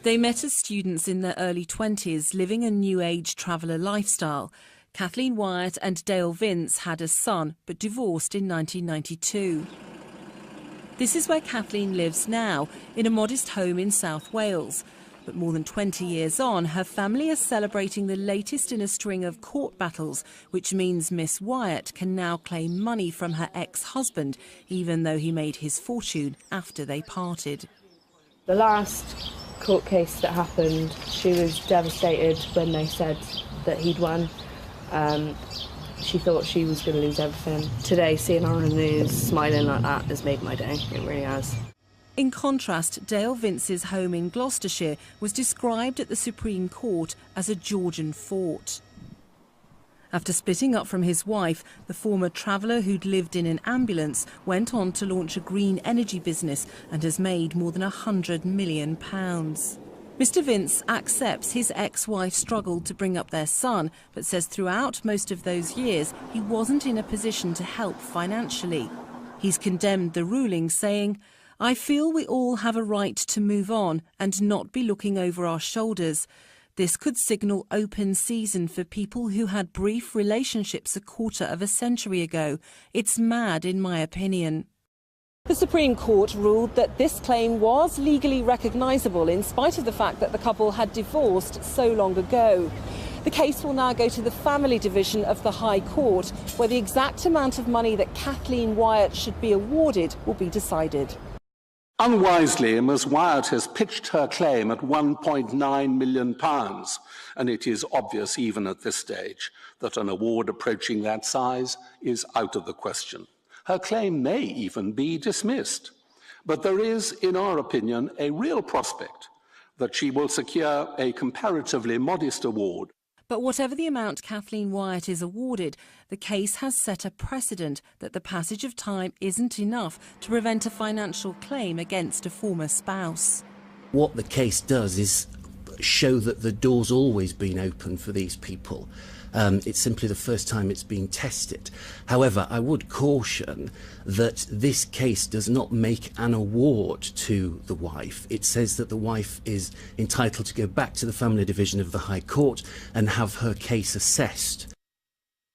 They met as students in their early 20s, living a new age traveller lifestyle. Kathleen Wyatt and Dale Vince had a son, but divorced in 1992. This is where Kathleen lives now, in a modest home in South Wales. But more than 20 years on, her family is celebrating the latest in a string of court battles, which means Miss Wyatt can now claim money from her ex-husband, even though he made his fortune after they parted. The last court case that happened, she was devastated when they said that he'd won. She thought she was going to lose everything. Today, seeing her on the news smiling like that has made my day. It really has. In contrast, Dale Vince's home in Gloucestershire was described at the Supreme Court as a Georgian fort. After splitting up from his wife, the former traveller who'd lived in an ambulance went on to launch a green energy business and has made more than £100 million. Mr Vince accepts his ex-wife struggled to bring up their son, but says throughout most of those years he wasn't in a position to help financially. He's condemned the ruling, saying, "I feel we all have a right to move on and not be looking over our shoulders. This could signal open season for people who had brief relationships a quarter of a century ago. It's mad, in my opinion." The Supreme Court ruled that this claim was legally recognisable in spite of the fact that the couple had divorced so long ago. The case will now go to the Family Division of the High Court, where the exact amount of money that Kathleen Wyatt should be awarded will be decided. Unwisely, Ms Wyatt has pitched her claim at £1.9 million, and it is obvious even at this stage that an award approaching that size is out of the question. Her claim may even be dismissed, but there is, in our opinion, a real prospect that she will secure a comparatively modest award. But whatever the amount Kathleen Wyatt is awarded, the case has set a precedent that the passage of time isn't enough to prevent a financial claim against a former spouse. What the case does is show that the door's always been open for these people. It's simply the first time it's been tested. However, I would caution that this case does not make an award to the wife. It says that the wife is entitled to go back to the Family Division of the High Court and have her case assessed.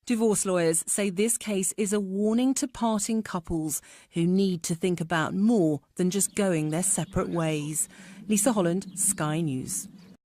Divorce lawyers say this case is a warning to parting couples who need to think about more than just going their separate ways. Lisa Holland, Sky News.